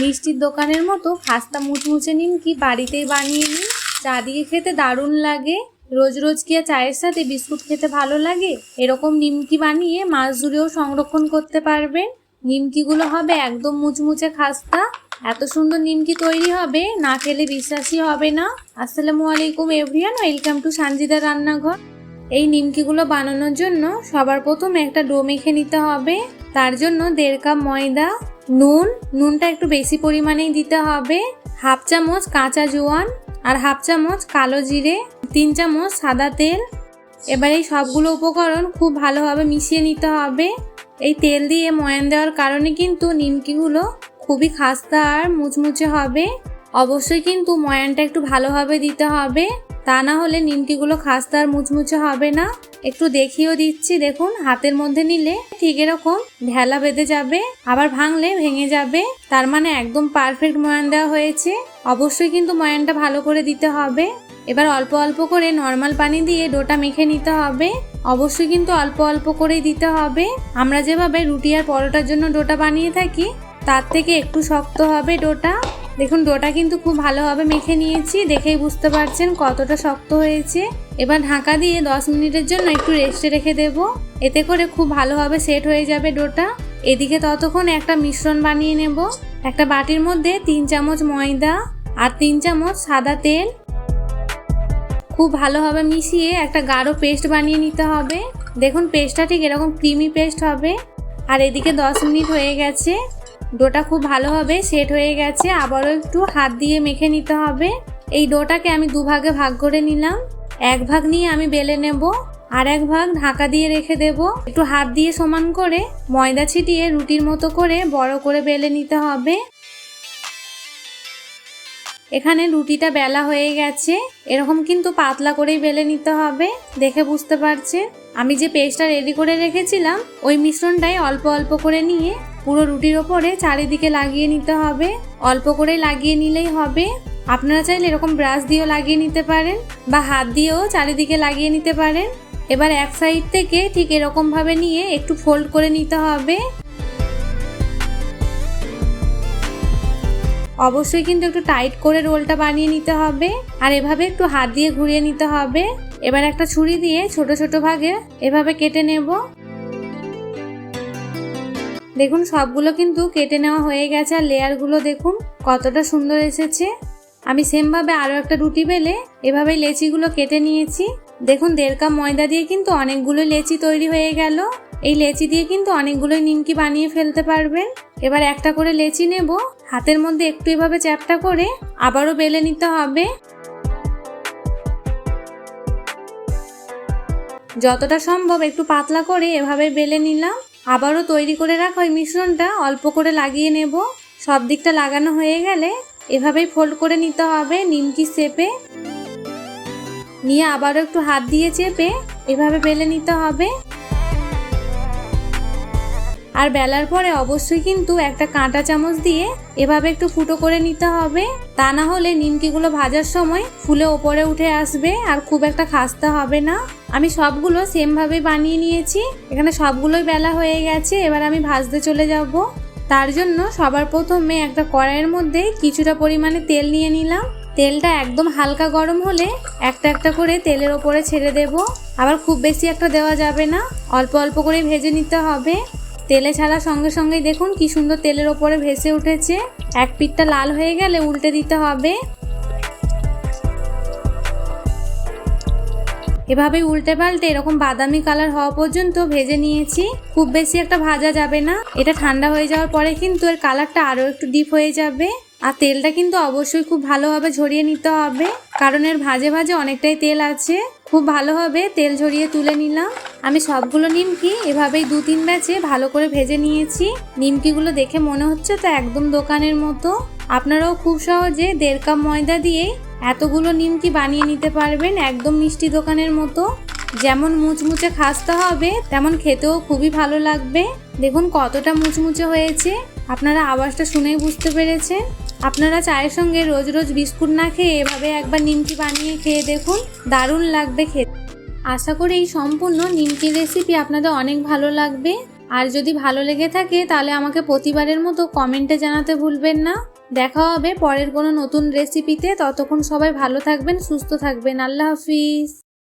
মিষ্টির দোকানের মতো খাস্তা মুচমুচে নিমকি বাড়িতেই বানিয়ে নিন। চা দিয়ে খেতে দারুণ লাগে। রোজ রোজ কি আর চায়ের সাথে বিস্কুট খেতে ভালো লাগে? এরকম নিমকি বানিয়ে মাস জুড়েও সংরক্ষণ করতে পারবেন। নিমকিগুলো হবে একদম মুচমুচে খাস্তা। এত সুন্দর নিমকি তৈরি হবে, না খেলে বিশ্বাসই হবে না। আসসালামু আলাইকুম এভরিওয়ান, ওয়েলকাম টু সানজিদার রান্নাঘর। এই নিমকিগুলো বানানোর জন্য সবার প্রথমে একটা ডো মেখে নিতে হবে। তার জন্য 1.5 কাপ ময়দা, নুনটা একটু বেশি পরিমাণেই দিতে হবে, 1/2 চামচ কাঁচা জোয়ান আর 1/2 চামচ কালো জিরে, 3 চামচ সাদা তেল। এবার এই সবগুলো উপকরণ খুব ভালোভাবে মিশিয়ে নিতে হবে। এই তেল দিয়ে ময়ান দেওয়ার কারণে কিন্তু নিমকিগুলো খুবই খাস্তা আর মুচমুচে হবে। অবশ্যই কিন্তু ময়ানটা একটু ভালোভাবে দিতে হবে, তা না হলে নিমকিগুলো খাস্তা আর মুচমুচে হবে না। একটু দেখিয়েও দিচ্ছি, দেখুন হাতের মধ্যে নিলে ঠিক এরকম ঢেলা বেঁধে যাবে, আবার ভাঙলে ভেঙে যাবে। তার মানে একদম পারফেক্ট ময়ান দেওয়া হয়েছে। অবশ্যই কিন্তু ময়ানটা ভালো করে দিতে হবে। এবার অল্প অল্প করে নর্মাল পানি দিয়ে ডোটা মেখে নিতে হবে। অবশ্যই কিন্তু অল্প অল্প করেই দিতে হবে। আমরা যেভাবে রুটি আর পরোটার জন্য ডোটা বানিয়ে থাকি তার থেকে একটু শক্ত হবে ডোটা। দেখুন ডোটা কিন্তু খুব ভালোভাবে মেখে নিয়েছি, দেখেই বুঝতে পারছেন কতটা শক্ত হয়েছে। এবার ঢাকা দিয়ে 10 মিনিটের জন্য একটু রেস্টে রেখে দেব, এতে করে খুব ভালোভাবে সেট হয়ে যাবে ডোটা। এদিকে ততক্ষণ একটা মিশ্রণ বানিয়ে নেব। একটা বাটির মধ্যে 3 চামচ ময়দা আর 3 চামচ সাদা তেল খুব ভালোভাবে মিশিয়ে একটা গাঢ় পেস্ট বানিয়ে নিতে হবে। দেখুন পেস্টটা ঠিক এরকম ক্রিমি পেস্ট হবে। আর এদিকে 10 মিনিট হয়ে গেছে, ডোটা খুব ভালোভাবে সেট হয়ে গেছে। আবারও একটু হাত দিয়ে মেখে নিতে হবে। এই ডোটাকে আমি দুভাগে ভাগ করে নিলাম। এক ভাগ নিয়ে আমি বেলে নেব, আর এক ভাগ ঢাকা দিয়ে রেখে দেব। একটু হাত দিয়ে সমান করে ময়দা ছিটিয়ে রুটির মতো করে বড় করে বেলে নিতে হবে। এখানে রুটিটা বেলা হয়ে গেছে, এরকম কিন্তু পাতলা করেই বেলে নিতে হবে। দেখে বুঝতে পারছেন আমি যে পেস্টটা রেডি করে রেখেছিলাম ওই মিশ্রণটাই অল্প অল্প করে নিয়ে পুরো রুটির ওপরে চারিদিকে লাগিয়ে নিতে হবে। অল্প করে লাগিয়ে নিলেই হবে। আপনারা চাইলে এরকম ব্রাশ দিয়েও লাগিয়ে নিতে পারেন বা হাত দিয়েও চারিদিকে লাগিয়ে নিতে পারেন। এবার এক সাইড থেকে ঠিক এরকম ভাবে নিয়ে একটু ফোল্ড করে নিতে হবে। অবশ্যই কিন্তু একটু টাইট করে রোলটা বানিয়ে নিতে হবে, আর এভাবে একটু হাত দিয়ে ঘুরিয়ে নিতে হবে। এবার একটা ছুরি দিয়ে ছোট ছোট ভাগে এভাবে কেটে নেব। দেখুন সবগুলো কিন্তু কেটে নেওয়া হয়ে গেছে, আর লেয়ারগুলো দেখুন কতটা সুন্দর এসেছে। আমি সেমভাবে আরও একটা রুটি বেলে এভাবে লেচিগুলো কেটে নিয়েছি। দেখুন 1.5 কাপ ময়দা দিয়ে কিন্তু অনেকগুলো লেচি তৈরি হয়ে গেল। এই লেচি দিয়ে কিন্তু অনেকগুলো নিমকি বানিয়ে ফেলতে পারবেন। এবার একটা করে লেচি নেব, হাতের মধ্যে একটু এভাবে চ্যাপটা করে আবারও বেলে নিতে হবে। যতটা সম্ভব একটু পাতলা করে এভাবে বেলে নিলাম। আবারও তৈরি করে রাখা ওই মিশ্রণটা অল্প করে লাগিয়ে নেব। সব দিকটা লাগানো হয়ে গেলে এভাবেই ফোল্ড করে নিতে হবে নিমকি শেপে। নিয়ে আবারও একটু হাত দিয়ে চেপে এভাবে বেলে নিতে হবে। আর বেলার পরে অবশ্যই কিন্তু একটা কাঁটা চামচ দিয়ে এভাবে একটু ফুটো করে নিতে হবে, তা না হলে নিমকিগুলো ভাজার সময় ফুলে ওপরে উঠে আসবে আর খুব একটা খাস্তা হবে না। আমি সবগুলো সেমভাবে বানিয়ে নিয়েছি। এখানে সবগুলোই বেলা হয়ে গেছে। এবার আমি ভাজতে চলে যাব। তার জন্য সবার প্রথমে একটা কড়াইয়ের মধ্যে কিছুটা পরিমাণে তেল নিয়ে নিলাম। তেলটা একদম হালকা গরম হলে একটা একটা করে তেলের ওপরে ছেড়ে দেব। আবার খুব বেশি একটা দেওয়া যাবে না, অল্প অল্প করে ভেজে নিতে হবে। তেলে ছাড়ার সঙ্গে সঙ্গেই দেখুন কি সুন্দর তেলের ওপরে ভেসে উঠেছে। এক পিঠটা লাল হয়ে গেলে উল্টে দিতে হবে। এভাবেই উল্টে পাল্টে এরকম বাদামি কালার হওয়া পর্যন্ত ভেজে নিয়েছি। খুব বেশি একটা ভাজা যাবে না, এটা ঠান্ডা হয়ে যাওয়ার পরে কিন্তু এর কালারটা আরও একটু ডিপ হয়ে যাবে। আর তেলটা কিন্তু অবশ্যই খুব ভালোভাবে ঝরিয়ে নিতে হবে, কারণ এর ভাজে ভাজে অনেকটাই তেল আছে। খুব ভালোভাবে তেল ঝরিয়ে তুলে নিলাম। আমি সবগুলো নিমকি এভাবেই 2-3 ব্যাচে ভালো করে ভেজে নিয়েছি। নিমকিগুলো দেখে মনে হচ্ছে তো একদম দোকানের মতো। আপনারাও খুব সহজে 1.5 কাপ ময়দা দিয়ে এতগুলো নিমকি বানিয়ে নিতে পারবেন, একদম মিষ্টি দোকানের মতো। যেমন মুচমুচে খাস্তা হবে তেমন খেতেও খুবই ভালো লাগবে। দেখুন কতটা মুচমুচে হয়েছে, আপনারা আওয়াজটা শুনেই বুঝতে পেরেছেন। আপনারা চায়ের সঙ্গে রোজ রোজ বিস্কুট না খেয়ে এভাবে একবার নিমকি বানিয়ে খেয়ে দেখুন, দারুণ লাগবে খেতে। আশা করি এই সম্পূর্ণ নিমকির রেসিপি আপনাদের অনেক ভালো লাগবে। আর যদি ভালো লেগে থাকে তাহলে আমাকে প্রতিবারের মতো কমেন্টে জানাতে ভুলবেন না। দেখা হবে পরের কোনো নতুন রেসিপিতে। ততক্ষণ সবাই ভালো থাকবেন, সুস্থ থাকবেন। আল্লাহ হাফিজ।